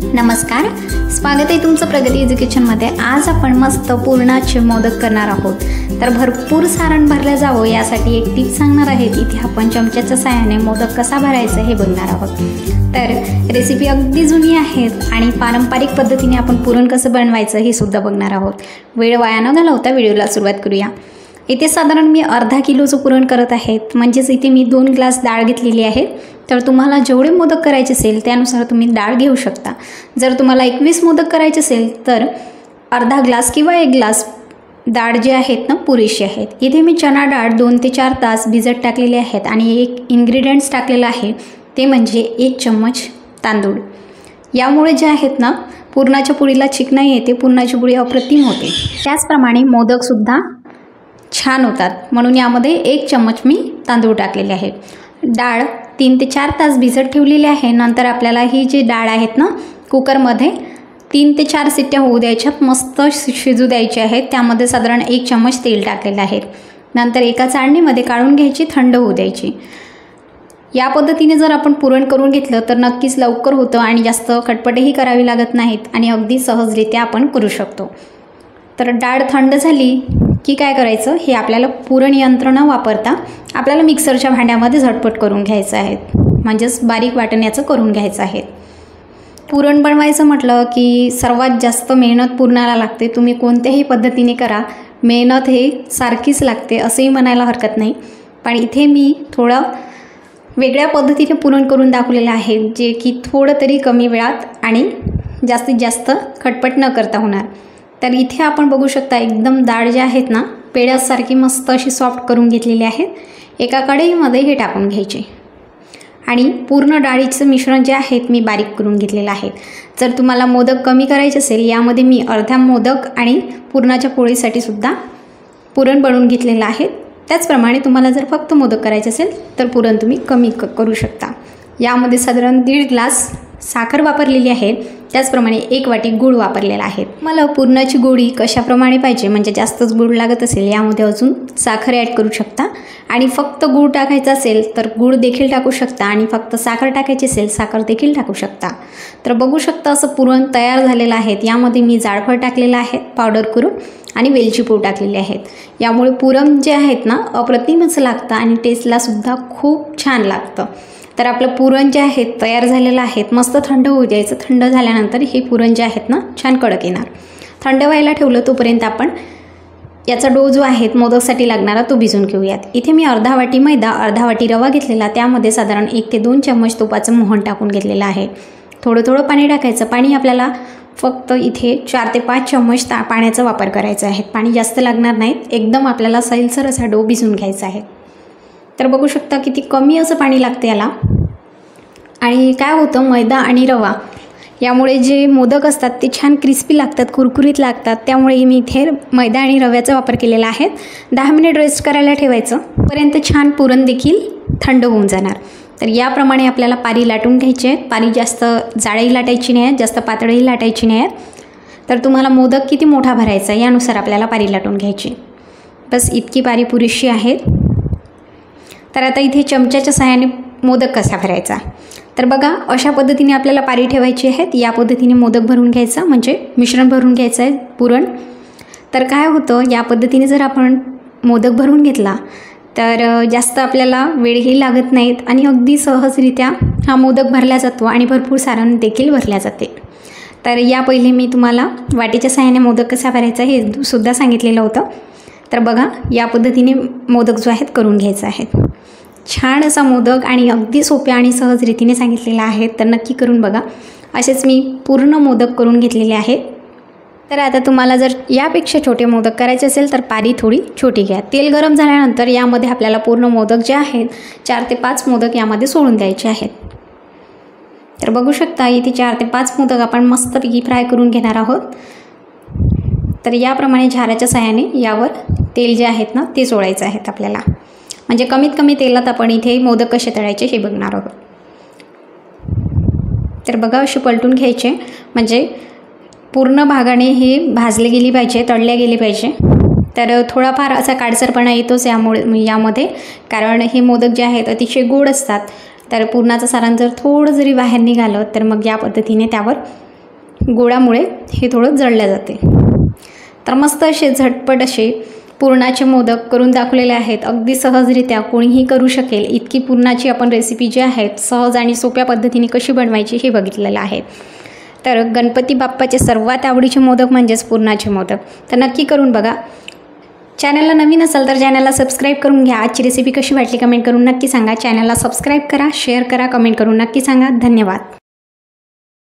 नमस्कार, स्वागत आहे तुमचं प्रगती एज्युकेशनमध्ये। आज आपण मस्त पुरणाचे मोदक करणार आहोत। तर भरपूर सारण भरलं जावं यासाठी एक टिप सांगणार आहे। इथे आपण चमच्याच्या साहाय्याने मोदक कसा भरायचा हे बघणार आहोत। तर रेसिपी अगदी जुनी आहे आणि पारंपरिक पद्धतीने आपण पुरण कसं बनवायचं हे सुद्धा बघणार आहोत। वेळ वाया न घालवता व्हिडिओला सुरुवात करूया। इथे साधारण मी अर्धा किलोचं पुरण करत आहे, म्हणजेच इथे मी 2 ग्लास डाळ घेतलेली आहे। तर तुम्हाला जेवढे मोदक करायचे असेल त्यानुसार तुम्ही डाळ घेऊ शकता। जर तुम्हाला 21 मोदक करायचे असेल तर अर्धा ग्लास किंवा 1 ग्लास डाळ जे आहेत ना पुरेशी आहेत। इथे मी चणा डाळ 2 ते 4 तास भिजत टाकलेले आहेत आणि एक इन्ग्रेडियंट्स टाकलेला आहे, ते म्हणजे 1 चम्मच तांदूळ। यामुळे जे आहेत ना पुरणाच्या पोळीला चिकना येते, पुरणाची पोळी अप्रतिम होते। त्याचप्रमाणे मोदकसुद्धा छान होतात, म्हणून यामध्ये 1 चम्मच मी तांदूळ टाकलेले आहे। डाळ 3 ते 4 तास भिजत ठेवलेली आहे। नंतर आपल्याला ही जी डाळ आहेत ना कुकरमध्ये 3 ते 4 शिट्ट्या होऊ द्यायच्यात, मस्त शिजू द्यायचे आहेत। त्यामध्ये साधारण 1 चम्मच तेल टाकलेलं आहे। नंतर एका चाळणीमध्ये काढून घ्यायची, थंड होऊ द्यायची। या पद्धतीने जर आपण पुरण करून घेतलं तर नक्कीच लवकर होतं आणि जास्त खटपटही करावी लागत नाहीत आणि अगदी सहजरित्या आपण करू शकतो। तर डाळ थंड झाली की काय करायचं, हे आपल्याला पुरण यंत्र न वापरता आपल्याला मिक्सरच्या भांड्यामध्ये झटपट करून घ्यायचं आहे, म्हणजेच बारीक वाटण्याचं करून घ्यायचं आहे। पुरण बनवायचं म्हटलं की सर्वात जास्त मेहनत पुरणाला लागते। तुम्ही कोणत्याही पद्धतीने करा, मेहनत हे सारखीच लागते असंही म्हणायला हरकत नाही। पण इथे मी थोडं वेगळ्या पद्धतीने पुरण करून दाखवलेलं आहे, जे की थोडं तरी कमी वेळात आणि जास्तीत जास्त खटपट न करता होणार। तर इथे आपण बघू शकता एकदम डाळ जे आहेत ना पेड्यासारखी मस्त अशी सॉफ्ट करून घेतलेली आहे। एका कढईमध्ये हे टाकून घ्यायचे आणि पूर्ण डाळीचं मिश्रण जे आहेत मी बारीक करून घेतलेलं आहे। जर तुम्हाला मोदक कमी करायचे असेल, यामध्ये मी अर्धा मोदक आणि पुरणाच्या पोळीसाठी सुद्धा पुरण बनवून घेतलेलं आहे। त्याचप्रमाणे तुम्हाला जर फक्त मोदक करायचे असेल तर पुरण तुम्ही कमी करू शकता। यामध्ये साधारण 1.5 ग्लास साखर वापरलेली आहे, त्याचप्रमाणे 1 वाटी गूळ वापरलेला आहे। मला पुरणाची गोडी कशाप्रमाणे पाहिजे, म्हणजे जास्तच गूळ लागत असेल यामध्ये अजून साखर ॲड करू शकता आणि फक्त गूळ टाकायचा असेल तर गूळ देखील टाकू शकता आणि फक्त साखर टाकायची असेल साखर देखील टाकू शकता। तर बघू शकता असं पुरण तयार झालेलं आहे। यामध्ये मी जायफळ टाकलेलं आहे पावडर करून आणि वेलची पूड टाकलेली आहेत। यामुळे पुरण जे आहेत ना अप्रतिमच लागतं आणि टेस्टला सुद्धा खूप छान लागतं। तर आपलं पुरण जे आहे तयार झालेलं आहे, मस्त थंड होऊ द्यायचं। थंड झाल्यानंतर हे पुरण जे आहेत ना छान कडक येणार। थंड व्हायला ठेवलं तोपर्यंत आपण याचा डो जो आहे मोदकसाठी लागणारा तो भिजवून घेऊयात। इथे मी अर्धा वाटी मैदा, अर्धा वाटी रवा घेतलेला, त्यामध्ये साधारण 1 ते 2 चम्मच तुपाचं मोहन टाकून घेतलेलं आहे। थोडं थोडं पाणी टाकायचं। पाणी आपल्याला फक्त इथे 4 ते 5 चम्मच पाण्याचा वापर करायचा आहे, पाणी जास्त लागणार नाहीत। एकदम आपल्याला सैलसर असा डो भिजवून घ्यायचा आहे। तर बघू शकता किती कमी असं पाणी लागतं याला। आणि काय होतं, मैदा आणि रवा यामुळे जे मोदक असतात ते छान क्रिस्पी लागतात, कुरकुरीत लागतात। त्यामुळे मी इथे मैदा आणि रव्याचा वापर केलेला आहे। 10 मिनिट रेस्ट करायला ठेवायचं, पर्यंत छान पुरण देखील थंड होऊन जाणार। तर याप्रमाणे आपल्याला पारी लाटून घ्यायची आहे। पारी जास्त जाडही लाटायची नाही आहे, जास्त पातळही लाटायची नाही आहे। तर तुम्हाला मोदक किती मोठा भरायचा यानुसार आपल्याला पारी लाटून घ्यायची, बस इतकी पारी पुरेशी आहे। तर आता इथे चमच्याच्या सहाय्याने मोदक कसा भरायचा, तर बघा अशा पद्धतीने आपल्याला पारी ठेवायची आहे। या पद्धतीने मोदक भरून घ्यायचा, म्हणजे मिश्रण भरून घ्यायचं आहे पुरण। तर काय होतं, या पद्धतीने जर आपण मोदक भरून घेतला तर जास्त आपल्याला वेळही लागत नाहीत आणि अगदी सहजरित्या हा मोदक भरला जातो आणि भरपूर सारण देखील भरल्या जाते। तर या पहिले मी तुम्हाला वाटीच्या सहाय्याने मोदक कसा भरायचा हे सुद्धा सांगितलेलं होतं। तर बघा या पद्धतीने मोदक जो आहेत करून घ्यायचा आहे। छान असा मोदक आणि अगदी सोप्या आणि सहज रीतीने सांगितलेला आहे, तर नक्की करून बघा। असेच मी पूर्ण मोदक करून घेतलेले आहेत। तर आता तुम्हाला जर यापेक्षा छोटे मोदक करायचे असेल तर पारी थोडी छोटी घ्या। तेल गरम झाल्यानंतर यामध्ये आपल्याला पूर्ण मोदक जे आहेत 4 ते 5 मोदक यामध्ये सोडून द्यायचे आहेत। तर बघू शकता इथे 4 ते 5 मोदक आपण मस्तपैकी फ्राय करून घेणार आहोत। तर याप्रमाणे झाऱ्याच्या साहाय्याने यावर तेल जे आहेत ना ते सोडायचं आहेत आपल्याला, म्हणजे कमीत कमी तेलात आपण इथे मोदक कसे तळायचे हे बघणार आहोत। तर बघा असे पलटून घ्यायचे, म्हणजे पूर्ण भागाने हे भाजले गेली पाहिजे, तळले गेले पाहिजे। तर थोडाफार असा काळसरपणा येतोच यामध्ये, कारण हे मोदक जे आहेत अतिशय गोड असतात। तर पुरणाचं सारण जर थोडं जरी बाहेर निघालं तर मग या पद्धतीने त्यावर गुळामुळे हे थोडं जळले जाते। तर मस्त असे झटपट असे पुरणाचे मोदक करून दाखवलेले आहेत। अगदी सहजरित्या कोणीही करू शकेल इतकी पुरणाची आपण रेसिपी जी आहे सहज आणि सोप्या पद्धतीने कशी बनवायची हे बघितलेलं आहे। तर गणपती बाप्पाचे सर्वात आवडीचे मोदक म्हणजेच पुरणाचे मोदक, तर नक्की करून बघा। चॅनलला नवीन असाल तर चॅनलला सबस्क्राईब करून घ्या। आजची रेसिपी कशी वाटली कमेंट करून नक्की सांगा। चॅनलला सबस्क्राईब करा, शेअर करा, कमेंट करून नक्की सांगा। धन्यवाद।